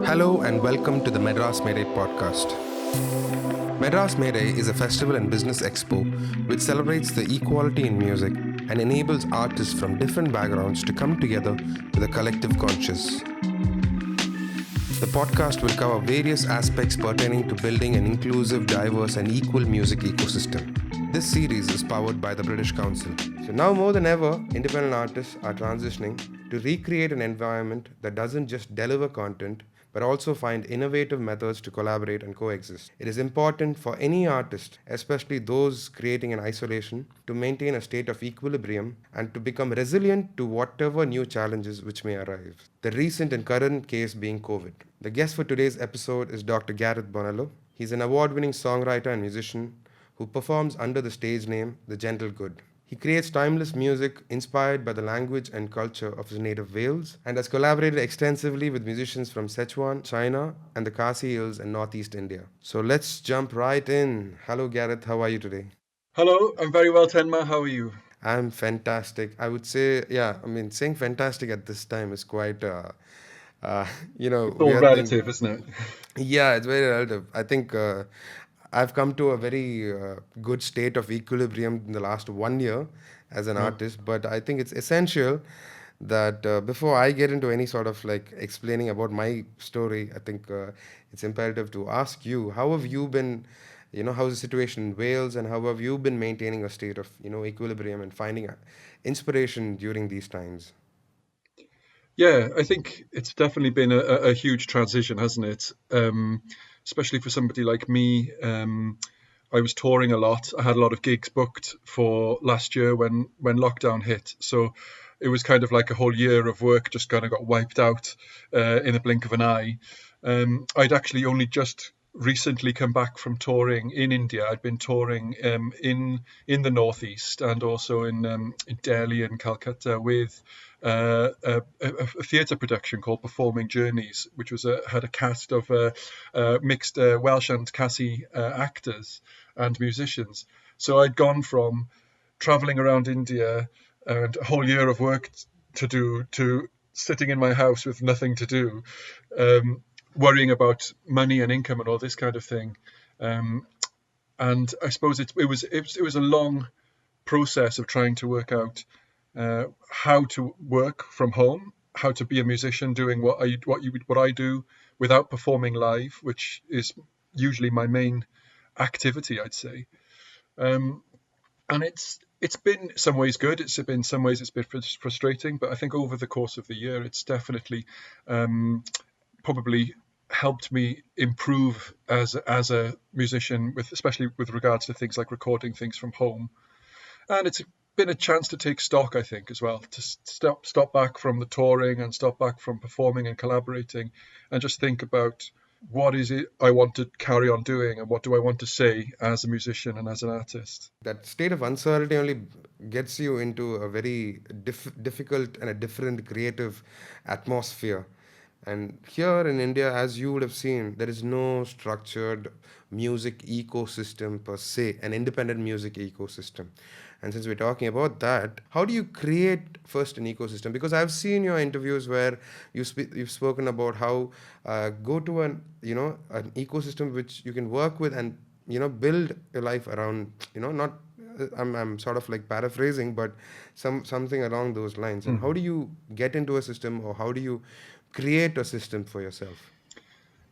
Hello and welcome to the Madras Medai Podcast. Madras Medai is a festival and business expo which celebrates the equality in music and enables artists from different backgrounds to come together with a collective conscience. The podcast will cover various aspects pertaining to building an inclusive, diverse, and equal music ecosystem. This series is powered by the British Council. So now more than ever, independent artists are transitioning to recreate an environment that doesn't just deliver content, but also find innovative methods to collaborate and coexist. It is important for any artist, especially those creating in isolation, to maintain a state of equilibrium and to become resilient to whatever new challenges which may arise. The recent and current case being COVID. The guest for today's episode is Dr. Gareth Bonello. He's an award-winning songwriter and musician who performs under the stage name The Gentle Good. He creates timeless music inspired by the language and culture of his native Wales and has collaborated extensively with musicians from Sichuan, China, and the Khasi Hills in northeast India. So let's jump right in. Hello, Gareth. How are you today? Hello, I'm very well, Tenma. How are you? I'm fantastic. I would say, saying fantastic at this time is quite, uh, It's all weird thing. relative, isn't it? Yeah, it's very relative. I think I've come to a very good state of equilibrium in the last 1 year as an Yeah. artist, but I think it's essential that before I get into any sort of like explaining about my story, I think it's imperative to ask you, how have you been, how's the situation in Wales and how have you been maintaining a state of, equilibrium and finding inspiration during these times? Yeah, I think it's definitely been a huge transition, hasn't it? Especially for somebody like me. I was touring a lot. I had a lot of gigs booked for last year when lockdown hit. So it was kind of like a whole year of work just kind of got wiped out in a blink of an eye. I'd actually only just recently come back from touring in India. I'd been touring in the northeast and also in Delhi and Calcutta with a theatre production called Performing Journeys, which was had a cast of mixed Welsh and Khasi actors and musicians. So I'd gone from traveling around India and a whole year of work to do to sitting in my house with nothing to do, worrying about money and income and all this kind of thing. And I suppose it was a long process of trying to work out how to work from home, how to be a musician doing what I do without performing live, which is usually my main activity, I'd say. Um, and it's been some ways good. It's been some ways it's been frustrating, but I think over the course of the year, it's definitely probably helped me improve as a musician, with especially with regards to things like recording things from home. And it's been a chance to take stock, I think, as well, to stop back from the touring and stop back from performing and collaborating, and just think about what is it I want to carry on doing and what do I want to say as a musician and as an artist. That state of uncertainty only gets you into a very difficult and a different creative atmosphere. And here in India, as you would have seen, there is no structured music ecosystem per se, an independent music ecosystem. And since we're talking about that, how do you create first an ecosystem? Because I've seen your interviews where you've spoken about how go to an ecosystem which you can work with and build your life around. Not I'm sort of like paraphrasing, but something along those lines. And how Mhm. do you get into a system, or how do you create a system for yourself?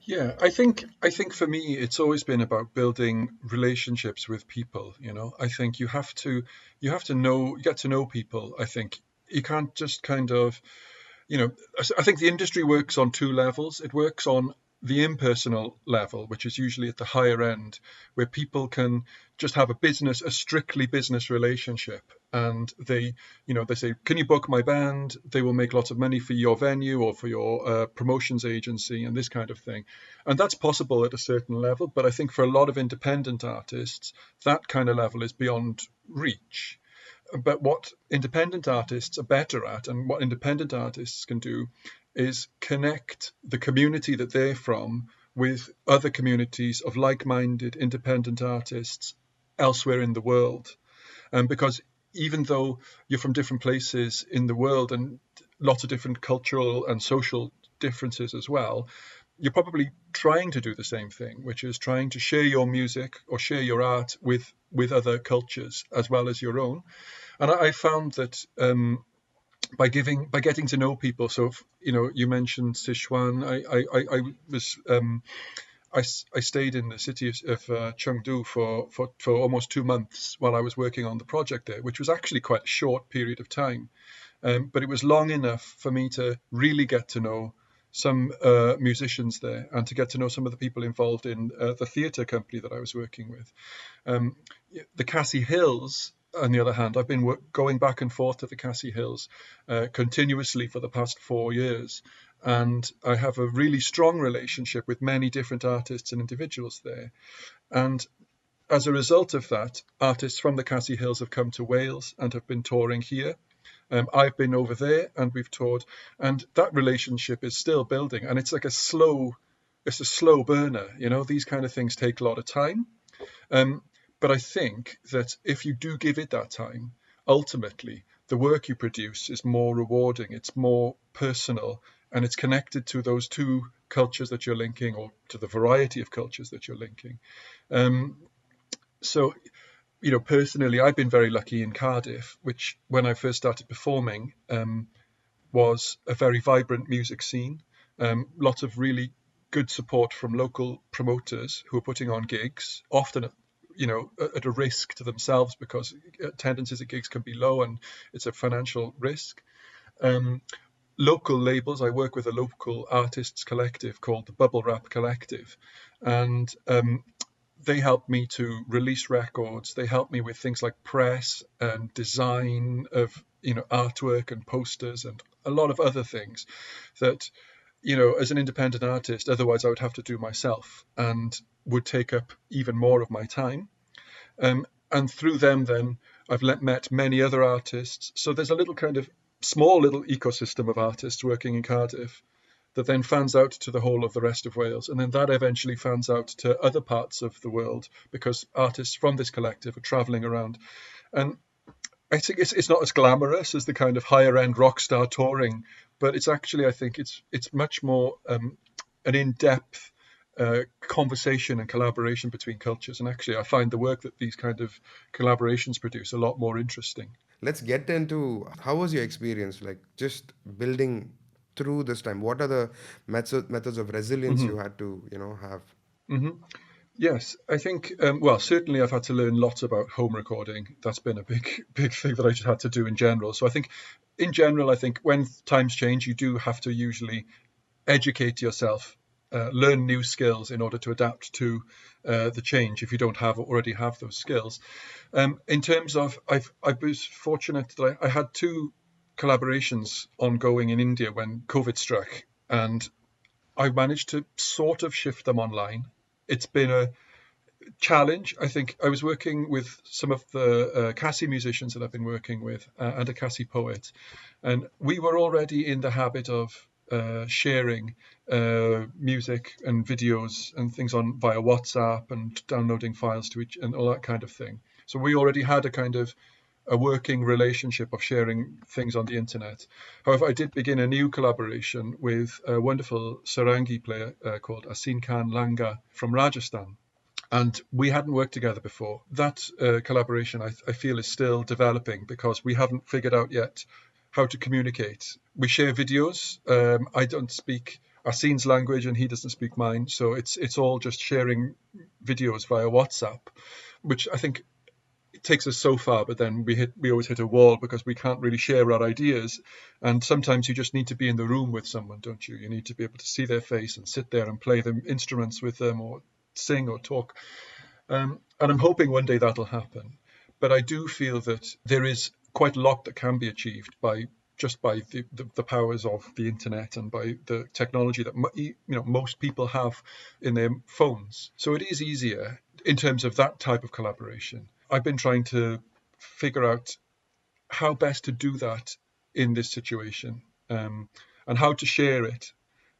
Yeah, I think for me it's always been about building relationships with people, you know. I think you have to know get to know people. I think you can't just kind of, I think the industry works on two levels. It works on the impersonal level, which is usually at the higher end, where people can just have a strictly business relationship. And they say, can you book my band? They will make lots of money for your venue or for your promotions agency and this kind of thing. And that's possible at a certain level. But I think for a lot of independent artists, that kind of level is beyond reach. But what independent artists are better at, and what independent artists can do, is connect the community that they're from with other communities of like-minded independent artists elsewhere in the world. Because even though you're from different places in the world and lots of different cultural and social differences as well, you're probably trying to do the same thing, which is trying to share your music or share your art with other cultures as well as your own. And I found that by getting to know people. So you mentioned Sichuan. I was I stayed in the city of Chengdu for almost 2 months while I was working on the project there, which was actually quite a short period of time. But it was long enough for me to really get to know some musicians there and to get to know some of the people involved in the theatre company that I was working with. The Khasi Hills, on the other hand, I've been going back and forth to the Khasi Hills continuously for the past 4 years. And I have a really strong relationship with many different artists and individuals there. And as a result of that, artists from the Khasi Hills have come to Wales and have been touring here. I've been over there and we've toured, and that relationship is still building. And it's like a slow burner. These kind of things take a lot of time. But I think that if you do give it that time, ultimately, the work you produce is more rewarding, it's more personal, and it's connected to those two cultures that you're linking, or to the variety of cultures that you're linking. So, personally, I've been very lucky in Cardiff, which when I first started performing was a very vibrant music scene. Lots of really good support from local promoters who are putting on gigs, often at a risk to themselves because attendances at gigs can be low and it's a financial risk. Local labels, I work with a local artists collective called the Bubble Wrap Collective, and they help me to release records. They help me with things like press and design of artwork and posters and a lot of other things that as an independent artist, otherwise I would have to do myself and would take up even more of my time. And through them, then, I've met many other artists. So there's a little kind of small little ecosystem of artists working in Cardiff that then fans out to the whole of the rest of Wales. And then that eventually fans out to other parts of the world because artists from this collective are traveling around. And I think it's not as glamorous as the kind of higher end rock star touring, but it's actually, I think it's much more an in-depth conversation and collaboration between cultures. And actually, I find the work that these kind of collaborations produce a lot more interesting. Let's get into how was your experience, like just building through this time. What are the methods of resilience you had to, have? Yes, I think, certainly I've had to learn lots about home recording. That's been a big thing that I just had to do in general. So I think, in general, when times change, you do have to usually educate yourself, learn new skills in order to adapt to the change if you don't already have those skills. In terms of, I was fortunate that I had 2 collaborations ongoing in India when COVID struck, and I managed to sort of shift them online. It's been a challenge. I think I was working with some of the Khasi musicians that I've been working with and a Khasi poet, and we were already in the habit of sharing music and videos and things via WhatsApp and downloading files to each and all that kind of thing. So we already had a kind of a working relationship of sharing things on the internet. However, I did begin a new collaboration with a wonderful sarangi player called Asin Khan Langa from Rajasthan. And we hadn't worked together before. That collaboration, I feel, is still developing because we haven't figured out yet how to communicate. We share videos. I don't speak Asin's language and he doesn't speak mine. So it's all just sharing videos via WhatsApp, which I think it takes us so far, but then we always hit a wall because we can't really share our ideas. And sometimes you just need to be in the room with someone, don't you? You need to be able to see their face and sit there and play them instruments with them or sing or talk. And I'm hoping one day that'll happen. But I do feel that there is quite a lot that can be achieved by the powers of the internet and by the technology that most people have in their phones. So it is easier in terms of that type of collaboration. I've been trying to figure out how best to do that in this situation, and how to share it.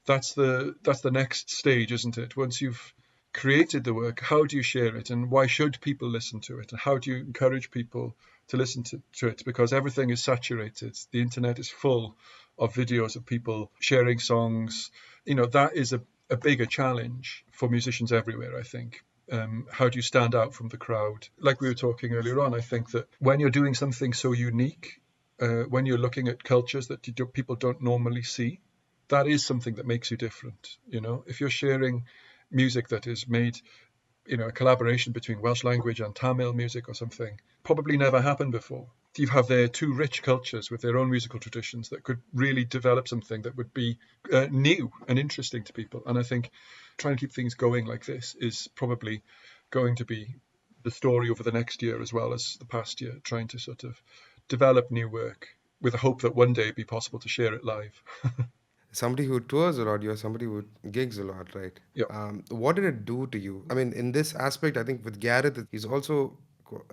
That's the next stage, isn't it? Once you've created the work, how do you share it, and why should people listen to it, and how do you encourage people to listen to it? Because everything is saturated. The internet is full of videos of people sharing songs. That is a bigger challenge for musicians everywhere, I think. How do you stand out from the crowd? Like we were talking earlier on, I think that when you're doing something so unique, when you're looking at cultures that people don't normally see, that is something that makes you different. If you're sharing music that is made, a collaboration between Welsh language and Tamil music or something, probably never happened before. You have their two rich cultures with their own musical traditions that could really develop something that would be new and interesting to people. And I think trying to keep things going like this is probably going to be the story over the next year as well as the past year, trying to sort of develop new work with the hope that one day it'd be possible to share it live. Somebody who tours a lot, you're somebody who gigs a lot, right? Yeah. What did it do to you? I mean, in this aspect, I think with Gareth, he's also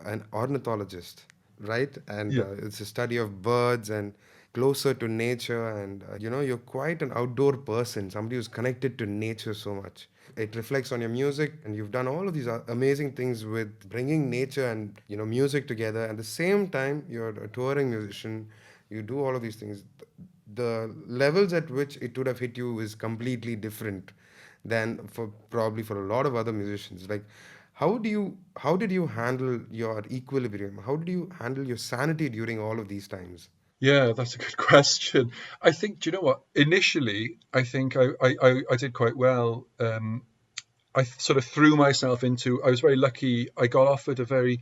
an ornithologist, right? And Yeah. it's a study of birds and closer to nature. And, you're quite an outdoor person, somebody who's connected to nature so much. It reflects on your music, and you've done all of these amazing things with bringing nature and, music together. At the same time, you're a touring musician, you do all of these things. The levels at which it would have hit you is completely different than for a lot of other musicians. Like, how did you handle your equilibrium? How did you handle your sanity during all of these times? Yeah, that's a good question. I think, do you know what? Initially, I think I did quite well. I sort of threw myself into, I was very lucky. I got offered a very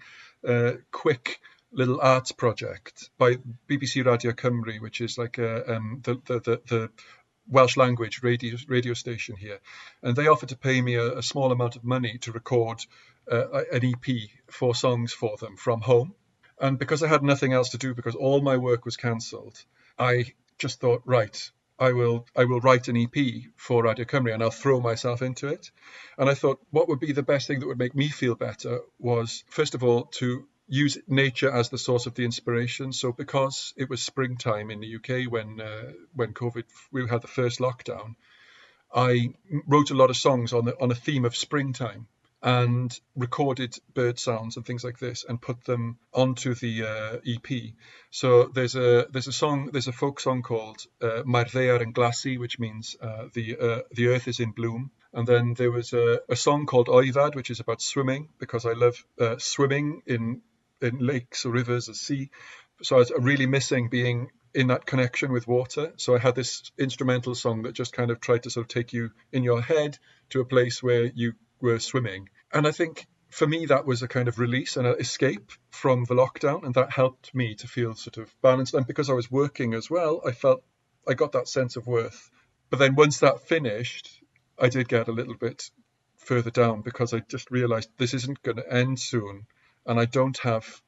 quick little arts project by BBC Radio Cymru, which is like the Welsh language radio station here. And they offered to pay me a small amount of money to record an EP, 4 songs for them from home. And because I had nothing else to do, because all my work was cancelled, I just thought, right, I will write an EP for Radio Cymru and I'll throw myself into it. And I thought what would be the best thing that would make me feel better was, first of all, to use nature as the source of the inspiration. So because it was springtime in the UK when COVID, we had the first lockdown, I wrote a lot of songs on a theme of springtime and recorded bird sounds and things like this and put them onto the EP. So there's a folk song called Mae'r Ddaear yn Glasu, which means the earth is in bloom. And then there was a song called Oeddad, which is about swimming, because I love swimming in lakes or rivers or sea. So I was really missing being in that connection with water. So I had this instrumental song that just kind of tried to sort of take you in your head to a place where you were swimming. And I think for me, that was a kind of release and an escape from the lockdown. And that helped me to feel sort of balanced. And because I was working as well, I felt I got that sense of worth. But then once that finished, I did get a little bit further down because I just realized this isn't going to end soon. And I don't have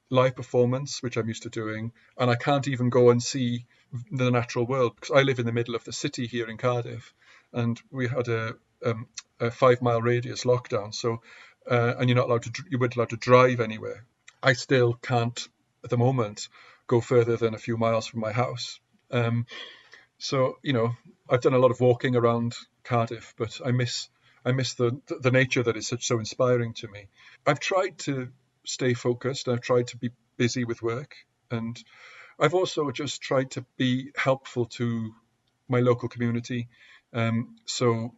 live performance, which I'm used to doing. And I can't even go and see the natural world because I live in the middle of the city here in Cardiff. And we had a 5-mile radius lockdown. So, and you weren't allowed to drive anywhere. I still can't at the moment go further than a few miles from my house. So, I've done a lot of walking around Cardiff, but I miss the nature that is so inspiring to me. I've tried to stay focused. I've tried to be busy with work, and I've also just tried to be helpful to my local community. So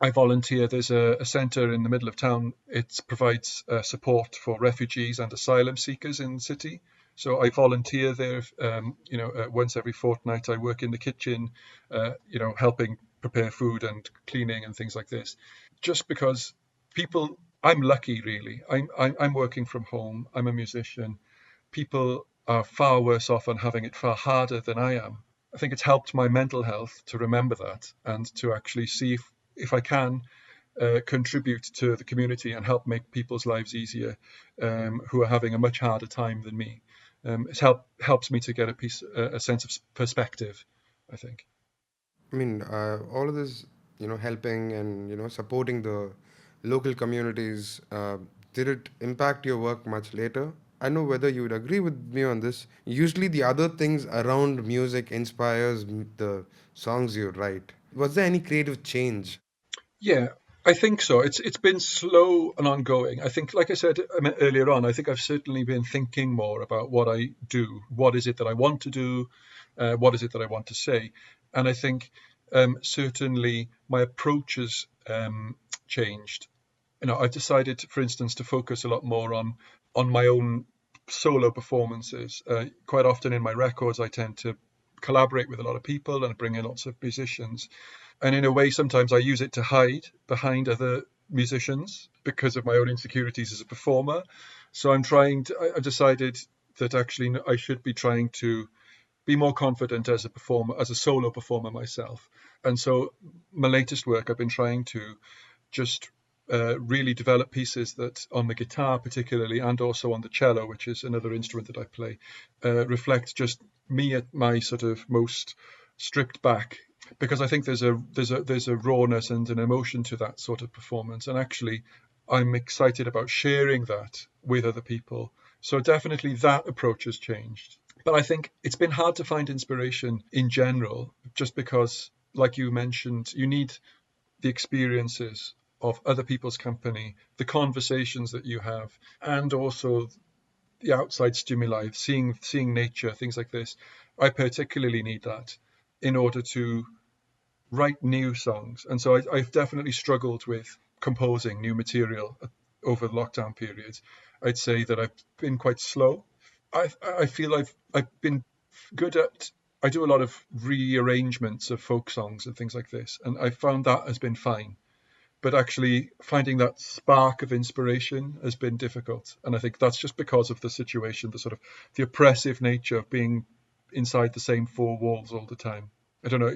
I volunteer. There's a centre in the middle of town. It provides support for refugees and asylum seekers in the city. So I volunteer there. Once every fortnight, I work in the kitchen, helping prepare food and cleaning and things like this. Just because I'm lucky, really. I'm working from home. I'm a musician. People are far worse off and having it far harder than I am. I think it's helped my mental health to remember that and to actually see if I can contribute to the community and help make people's lives easier who are having a much harder time than me. It helps me to get a sense of perspective, I think. I mean, all of this, helping and, supporting the local communities, did it impact your work much later? I know whether you would agree with me on this. Usually, the other things around music inspires the songs you write. Was there any creative change? Yeah, I think so. It's been slow and ongoing. I think, like I said earlier on, I think I've certainly been thinking more about what I do. What is it that I want to do? What is it that I want to say? And I think certainly my approach has changed. I've decided, for instance, to focus a lot more on my own solo performances. Quite often in my records, I tend to collaborate with a lot of people and bring in lots of musicians. And in a way, sometimes I use it to hide behind other musicians because of my own insecurities as a performer. So I've decided that actually I should be trying to be more confident as a performer, as a solo performer myself. And so my latest work, I've been trying to just really develop pieces that on the guitar particularly, and also on the cello, which is another instrument that I play, reflect just me at my sort of most stripped back, because I think there's a rawness and an emotion to that sort of performance, and actually I'm excited about sharing that with other people. So definitely that approach has changed. But I think it's been hard to find inspiration in general, just because, like you mentioned, you need the experiences of other people's company, the conversations that you have, and also the outside stimuli, seeing nature, things like this. I particularly need that in order to write new songs. And so I've definitely struggled with composing new material over the lockdown periods. I'd say that I've been quite slow. I feel I've been good at. I do a lot of rearrangements of folk songs and things like this, and I found that has been fine. But actually finding that spark of inspiration has been difficult, and I think that's just because of the situation, the sort of the oppressive nature of being inside the same four walls all the time. I don't know.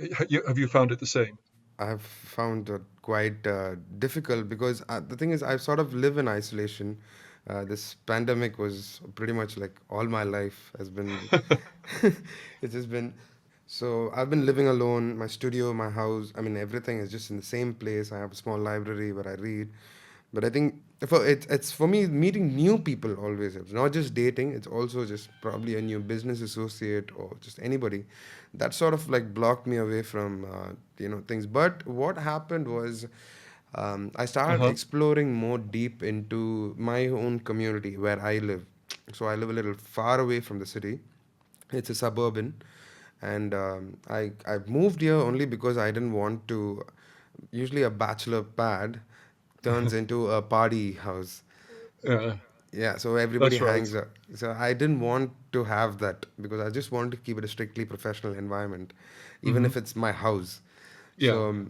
Have you found it the same? I've found it quite difficult because the thing is, I sort of live in isolation. This pandemic was pretty much like all my life has been. It's just been. So I've been living alone. My studio, my house. I mean, everything is just in the same place. I have a small library where I read. But I think it's for me meeting new people always helps. Not just dating. It's also just probably a new business associate or just anybody. That sort of like blocked me away from things. But what happened was I started Uh-huh. exploring more deep into my own community where I live. So I live a little far away from the city. It's a suburban, and I moved here only because I didn't want to. Usually, a bachelor pad turns into a party house. Yeah, Yeah, so everybody that's right. hangs out. So I didn't want to have that because I just wanted to keep it a strictly professional environment, even Hmm. if it's my house. Yeah. So,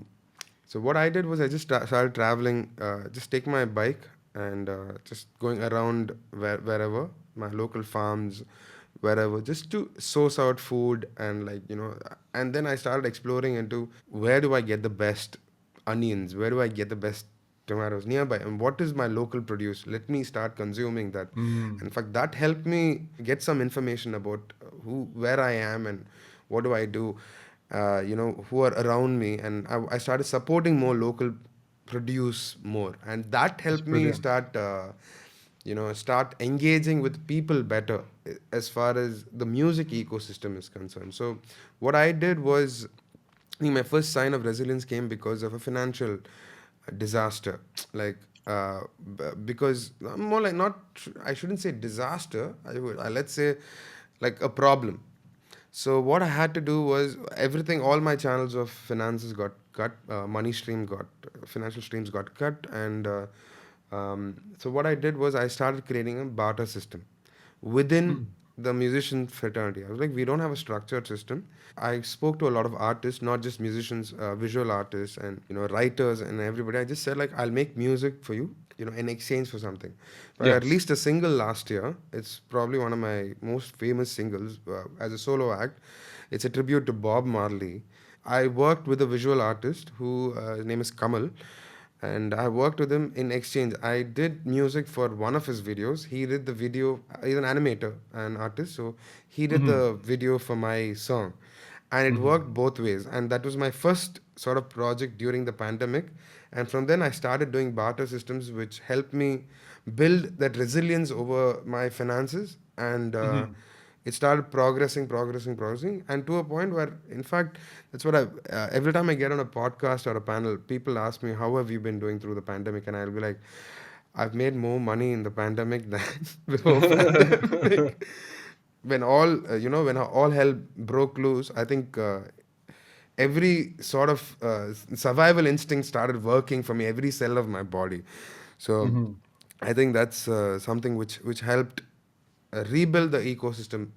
so what I did was I just started traveling, just take my bike and just going around wherever my local farms, wherever, just to source out food and and then I started exploring into where do I get the best onions, where do I get the best tomatoes nearby, and what is my local produce. Let me start consuming that. Mm. In fact, that helped me get some information about where I am and what do I do, who are around me, and I started supporting more local produce more, and that That's helped me brilliant. start engaging with people better as far as the music ecosystem is concerned. So what I did was, I think my first sign of resilience came because of a financial disaster. Like, because more like not, I shouldn't say disaster. Let's say like a problem. So what I had to do was everything. All my channels of finances got cut. Financial streams got cut, and so what I did was I started creating a barter system within Mm. the musician fraternity. I was like, we don't have a structured system. I spoke to a lot of artists, not just musicians, visual artists, and writers and everybody. I just said like, I'll make music for you, in exchange for something. I Yes. released a single last year. It's probably one of my most famous singles as a solo act. It's a tribute to Bob Marley. I worked with a visual artist who his name is Kamal, and I worked with him in exchange. I did music for one of his videos. He did the video. He's an animator, an artist, so he did Hmm. the video for my song, and it Hmm. worked both ways. And that was my first sort of project during the pandemic. And from then, I started doing barter systems, which helped me build that resilience over my finances, and Hmm. it started progressing, and to a point where, in fact, that's what I. Every time I get on a podcast or a panel, people ask me, "How have you been doing through the pandemic?" And I'll be like, "I've made more money in the pandemic than before pandemic." When all hell broke loose, I think every sort of survival instinct started working for me, every cell of my body. So Hmm. I think that's something which helped rebuild the ecosystem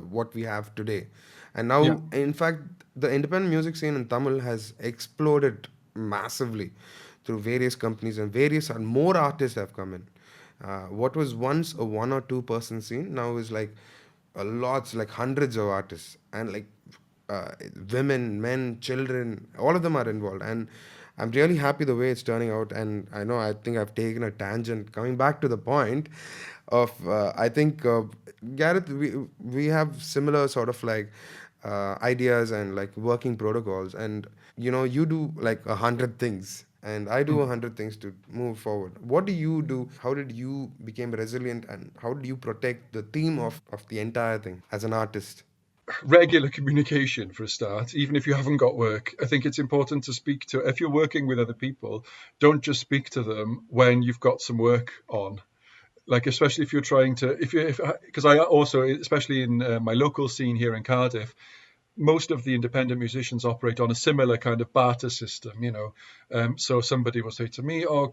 what we have today. And Yeah. now, in fact, the independent music scene in Tamil has exploded massively through various companies, and various and more artists have come in. What was once a one or two person scene now is like a lots, like hundreds of artists, and like uh, women, men, children, all of them are involved. And I'm really happy the way it's turning out. And I think I've taken a tangent. Coming back to the point of, I think, Gareth, we have similar sort of like ideas and like working protocols. And you do like 100 things, and I do 100 things to move forward. What do you do? How did you become resilient, and how did you protect the theme of the entire thing as an artist? Regular communication for a start, even if you haven't got work. I think it's important to speak to, if you're working with other people, don't just speak to them when you've got some work on. Like, especially if you're trying to, because I also, especially in my local scene here in Cardiff, most of the independent musicians operate on a similar kind of barter system, so somebody will say to me, oh,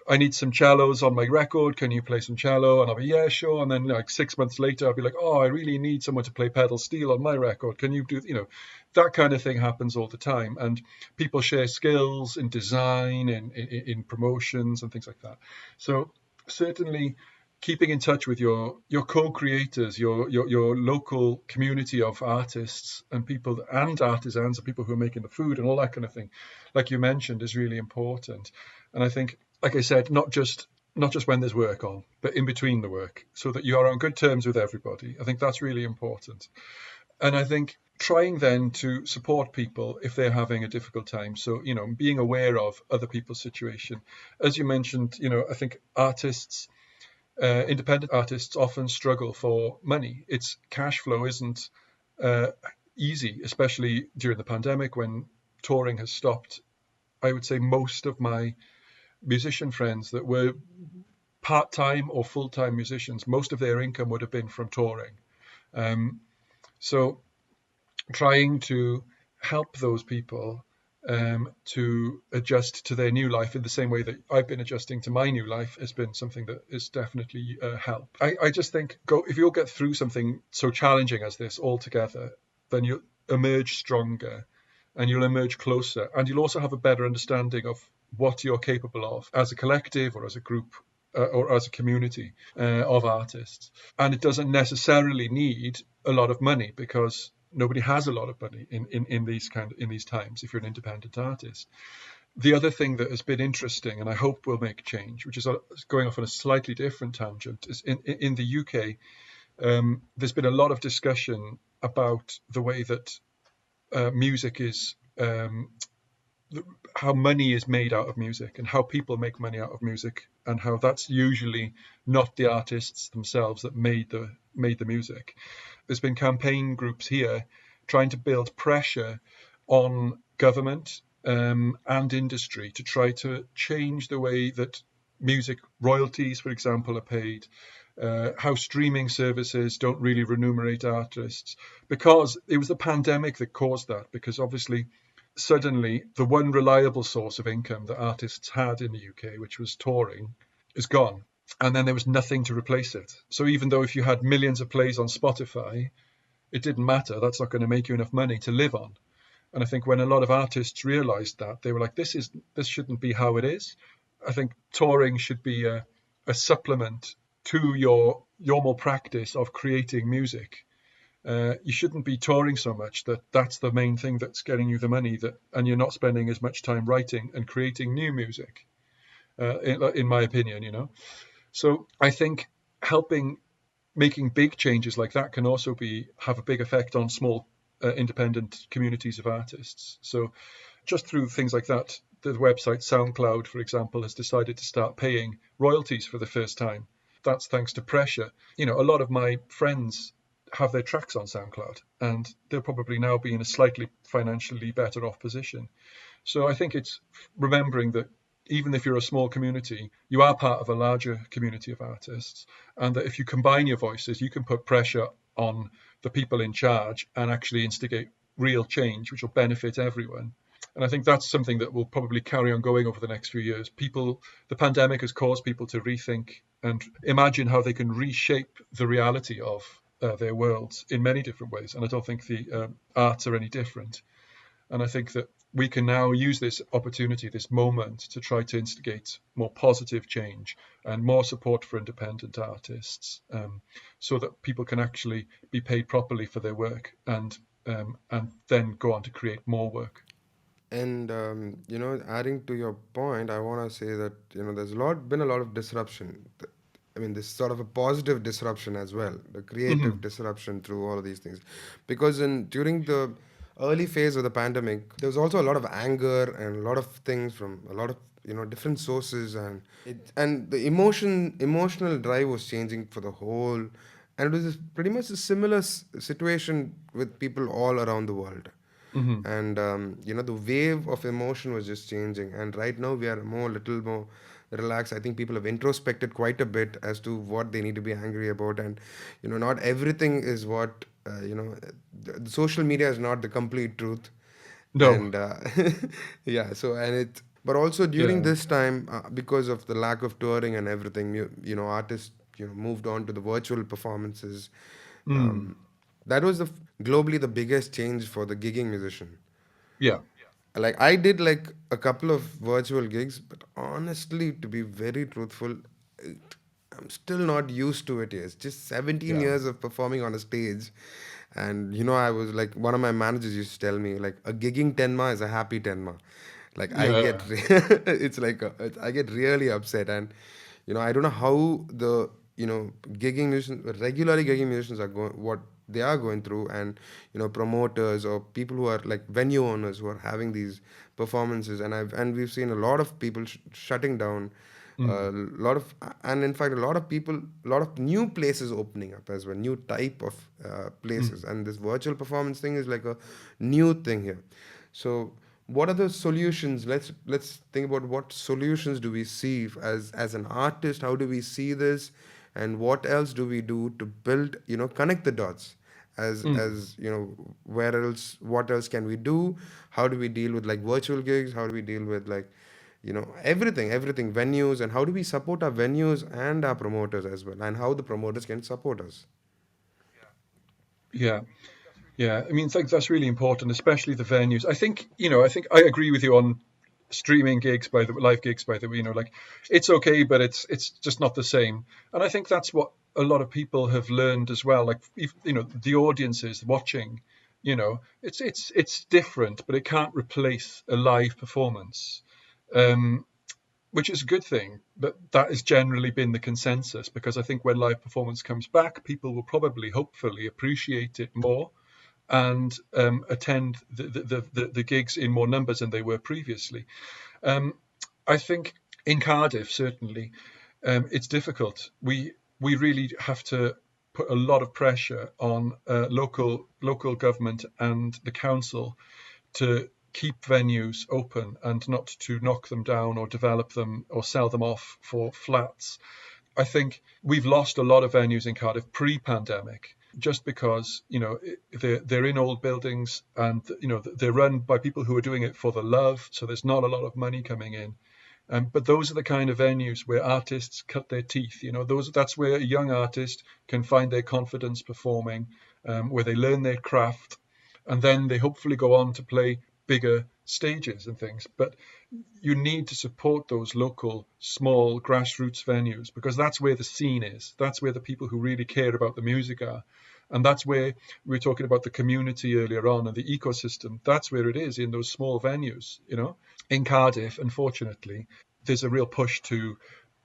I need some cellos on my record. Can you play some cello? And I'll be, yeah, sure. And then like 6 months later, I'll be like, oh, I really need someone to play pedal steel on my record. Can you do, that kind of thing happens all the time. And people share skills in design, in promotions and things like that. So certainly keeping in touch with your co-creators, your local community of artists and people and artisans and people who are making the food and all that kind of thing, like you mentioned, is really important. And I think, like I said, not just when there's work on, but in between the work, so that you are on good terms with everybody. I think that's really important. And I think trying then to support people if they're having a difficult time. So, being aware of other people's situation. As you mentioned, I think independent artists often struggle for money. Its cash flow isn't uh, easy, especially during the pandemic when touring has stopped. I would say most of my musician friends that were part-time or full-time musicians, most of their income would have been from touring. Um, so trying to help those people to adjust to their new life in the same way that I've been adjusting to my new life has been something that is definitely helped. I just think if you'll get through something so challenging as this all together, then you'll emerge stronger and you'll emerge closer, and you'll also have a better understanding of what you're capable of as a collective or as a group or as a community of artists. And it doesn't necessarily need a lot of money, because nobody has a lot of money in these times if you're an independent artist. The other thing that has been interesting, and I hope will make change, which is going off on a slightly different tangent, is in the UK. There's been a lot of discussion about the way that music is how money is made out of music and how people make money out of music, and how that's usually not the artists themselves that made the music. There's been campaign groups here trying to build pressure on government and industry to try to change the way that music royalties, for example, are paid, how streaming services don't really remunerate artists, because it was the pandemic that caused that. Because obviously suddenly the one reliable source of income that artists had in the UK, which was touring, is gone. And then there was nothing to replace it. So even though if you had millions of plays on Spotify, it didn't matter. That's not going to make you enough money to live on. And I think when a lot of artists realized that, they were like, this shouldn't be how it is. I think touring should be a supplement to your normal practice of creating music. You shouldn't be touring so much that's the main thing that's getting you the money, and you're not spending as much time writing and creating new music, in my opinion. So I think helping making big changes like that can also have a big effect on small independent communities of artists. So just through things like that, the website SoundCloud, for example, has decided to start paying royalties for the first time. That's thanks to pressure. A lot of my friends have their tracks on SoundCloud, and they'll probably now be in a slightly financially better off position. So I think it's remembering that even if you're a small community, you are part of a larger community of artists, and that if you combine your voices, you can put pressure on the people in charge and actually instigate real change, which will benefit everyone. And I think that's something that will probably carry on going over the next few years. The pandemic has caused people to rethink and imagine how they can reshape the reality of their worlds in many different ways. And I don't think the arts are any different. And I think that we can now use this opportunity, this moment, to try to instigate more positive change and more support for independent artists, so that people can actually be paid properly for their work and then go on to create more work. And adding to your point, I want to say that there's been a lot of disruption. I mean, this sort of a positive disruption as well, the creative Mm-hmm. disruption through all of these things, because during the early phase of the pandemic, there was also a lot of anger and a lot of things from a lot of different sources, and the emotional drive was changing for the whole, and it was pretty much a similar situation with people all around the world. Mm-hmm. And the wave of emotion was just changing, and right now we are little more relaxed. I think people have introspected quite a bit as to what they need to be angry about, and not everything is what the social media is not the complete truth. No. And yeah, so and it but also during Yeah. this time, because of the lack of touring and everything, artists moved on to the virtual performances. Mm. That was globally the biggest change for the gigging musician. Yeah. Like I did like a couple of virtual gigs, but honestly, to be very truthful, it, I'm still not used to it. It's just 17 Yeah. years of performing on a stage, and I was like, one of my managers used to tell me like a gigging Tenma is a happy Tenma. Like I Yeah. get, it's like I get really upset, and I don't know how the gigging musicians, regularly gigging musicians are going, what they are going through, and promoters or people who are like venue owners who are having these performances, and we've seen a lot of people shutting down, a Mm. lot of, and in fact a lot of people, a lot of new places opening up as well, new type of places, Mm. and this virtual performance thing is like a new thing here. So what are the solutions? Let's think about what solutions do we see as an artist. How do we see this, and what else do we do to build, connect the dots, Mm. as where else, what else can we do? How do we deal with like virtual gigs? How do we deal with like everything, venues, and how do we support our venues and our promoters as well, and how the promoters can support us? Yeah. Yeah. I mean, I think that's really important, especially the venues. I think I agree with you on streaming gigs by the live gigs by the way, like it's okay, but it's just not the same. And I think that's what a lot of people have learned as well. Like if, the audiences watching, it's different, but it can't replace a live performance. Um, which is a good thing, but that has generally been the consensus because I think when live performance comes back, people will probably, hopefully, appreciate it more and attend the gigs in more numbers than they were previously. Um, I think in Cardiff, certainly, it's difficult. We really have to put a lot of pressure on local government and the council to keep venues open and not to knock them down or develop them or sell them off for flats. I think we've lost a lot of venues in Cardiff pre-pandemic just because they're in old buildings and they're run by people who are doing it for the love, so there's not a lot of money coming in. But those are the kind of venues where artists cut their teeth. That's where a young artist can find their confidence performing, where they learn their craft, and then they hopefully go on to play bigger stages and things. But you need to support those local, small, grassroots venues because that's where the scene is. That's where the people who really care about the music are. And that's where we were talking about the community earlier on and the ecosystem. That's where it is in those small venues. In Cardiff, unfortunately, there's a real push to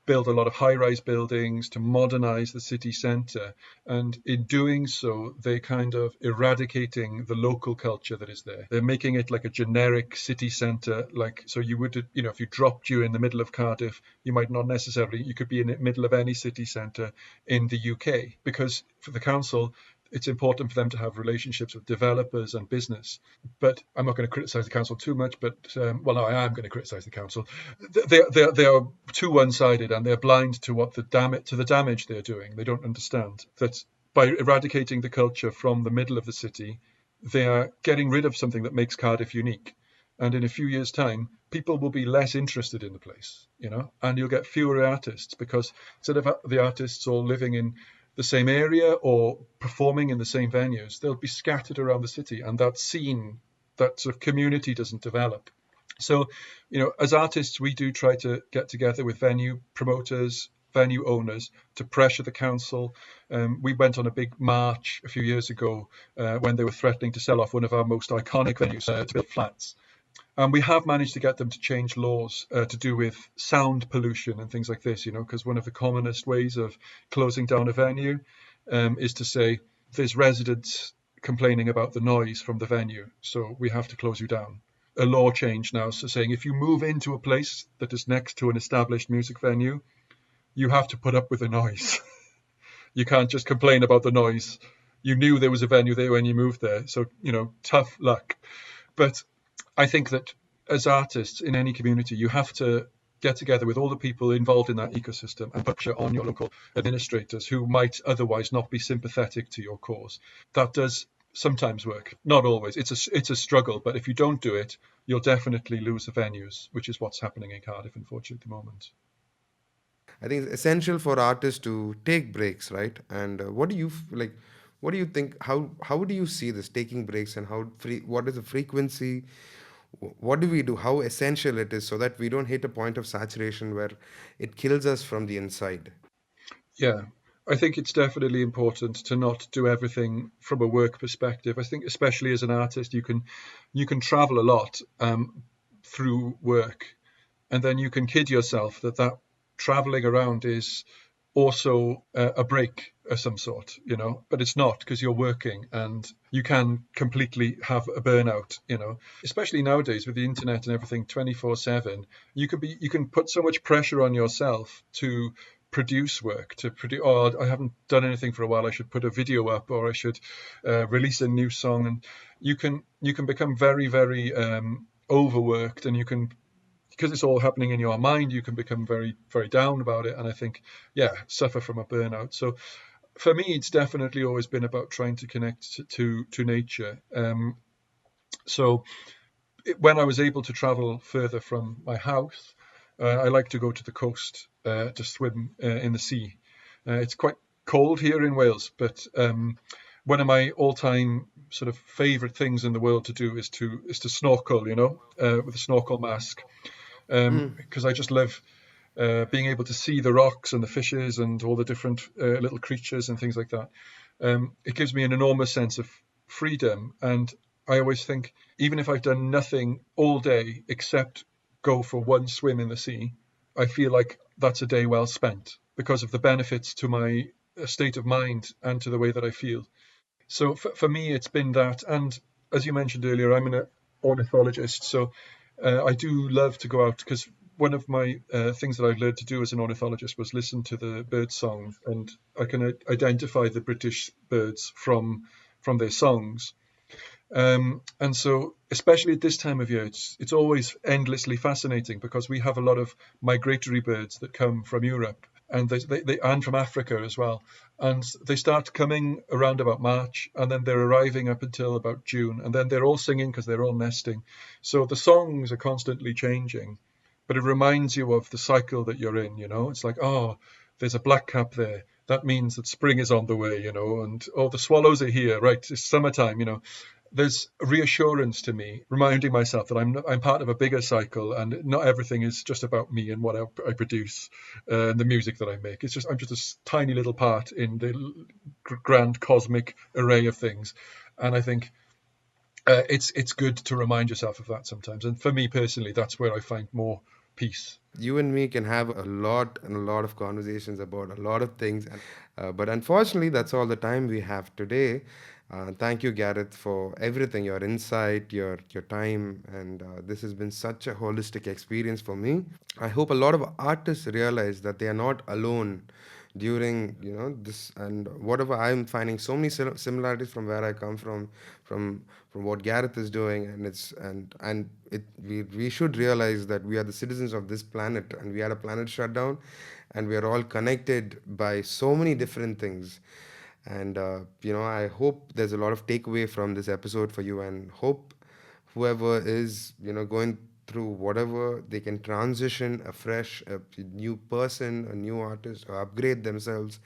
build a lot of high-rise buildings to modernize the city centre, and in doing so they're kind of eradicating the local culture that is there. They're making it like a generic city centre, like so you would if you dropped you in the middle of Cardiff, you might not necessarily, you could be in the middle of any city centre in the UK, because for the council it's important for them to have relationships with developers and business. But I'm not going to criticise the council too much. But well, no, I am going to criticise the council. They are too one-sided and they're blind to what the damage they're doing. They don't understand that by eradicating the culture from the middle of the city, they are getting rid of something that makes Cardiff unique. And in a few years' time, people will be less interested in the place, and you'll get fewer artists because instead of the artists all living in the same area or performing in the same venues, they'll be scattered around the city, and that scene, that sort of community doesn't develop. So, as artists, we do try to get together with venue promoters, venue owners to pressure the council. We went on a big march a few years ago when they were threatening to sell off one of our most iconic venues to build flats. And we have managed to get them to change laws to do with sound pollution and things like this, because one of the commonest ways of closing down a venue is to say there's residents complaining about the noise from the venue, so we have to close you down. A law change now, so saying if you move into a place that is next to an established music venue, you have to put up with the noise. You can't just complain about the noise. You knew there was a venue there when you moved there, so tough luck. But I think that as artists in any community, you have to get together with all the people involved in that ecosystem and put pressure on your local administrators who might otherwise not be sympathetic to your cause. That does sometimes work, not always. It's a struggle, but if you don't do it, you'll definitely lose the venues, which is what's happening in Cardiff, unfortunately, at the moment. I think it's essential for artists to take breaks, right? And what do you like? What do you think? How do you see this taking breaks, and how what is the frequency? What do we do? How essential it is so that we don't hit a point of saturation where it kills us from the inside. Yeah, I think it's definitely important to not do everything from a work perspective. I think especially as an artist, you can travel a lot through work, and then you can kid yourself that traveling around is also a break of some sort, but it's not, because you're working and you can completely have a burnout, especially nowadays with the internet and everything 24/7. You can put so much pressure on yourself to produce work, to produce, oh, I haven't done anything for a while, I should put a video up, or I should release a new song. And you can become very, very overworked, and you can, because it's all happening in your mind, you can become very, very down about it. And I think, yeah, suffer from a burnout. So for me, it's definitely always been about trying to connect to nature. So when I was able to travel further from my house, I like to go to the coast to swim in the sea. It's quite cold here in Wales, but one of my all-time sort of favorite things in the world to do is to snorkel, with a snorkel mask, because I just love being able to see the rocks and the fishes and all the different little creatures and things like that. It gives me an enormous sense of freedom. And I always think, even if I've done nothing all day except go for one swim in the sea, I feel like that's a day well spent because of the benefits to my state of mind and to the way that I feel. So for me, it's been that. And as you mentioned earlier, I'm an ornithologist. So I do love to go out, because one of my things that I've learned to do as an ornithologist was listen to the bird songs, and I can identify the British birds from their songs. And so, especially at this time of year, it's always endlessly fascinating, because we have a lot of migratory birds that come from Europe, and they and from Africa as well. And they start coming around about March, and then they're arriving up until about June, and then they're all singing because they're all nesting. So the songs are constantly changing, but it reminds you of the cycle that you're in. It's like, oh, there's a blackcap there. That means that spring is on the way, and oh, the swallows are here, right? It's summertime. There's reassurance to me, reminding myself that I'm part of a bigger cycle, and not everything is just about me and what I produce and the music that I make. I'm just a tiny little part in the grand cosmic array of things, and I think it's good to remind yourself of that sometimes. And for me personally, that's where I find more peace. You and me can have a lot and a lot of conversations about a lot of things, but unfortunately, that's all the time we have today. Thank you, Gareth, for everything, your insight, your time, and this has been such a holistic experience for me. I hope a lot of artists realize that they are not alone during this, and whatever I'm finding so many similarities from where I come from what Gareth is doing. And we should realize that we are the citizens of this planet, and we had a planet shutdown, and we are all connected by so many different things. And I hope there's a lot of takeaway from this episode for you, and hope whoever is going through whatever, they can transition afresh, a new person, a new artist, or upgrade themselves.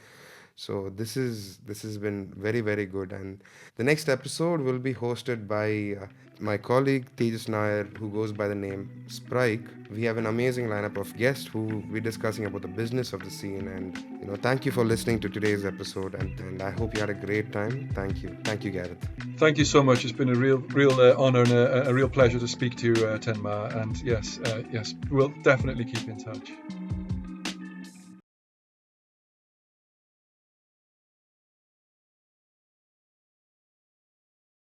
So this has been very, very good. And the next episode will be hosted by my colleague Tejas Nair, who goes by the name Sprike. We have an amazing lineup of guests who we're discussing about the business of the scene. And thank you for listening to today's episode, and I hope you had a great time. Thank you, Gareth. Thank you so much. It's been a real honor and a real pleasure to speak to you, Tenma. And yes, we'll definitely keep in touch.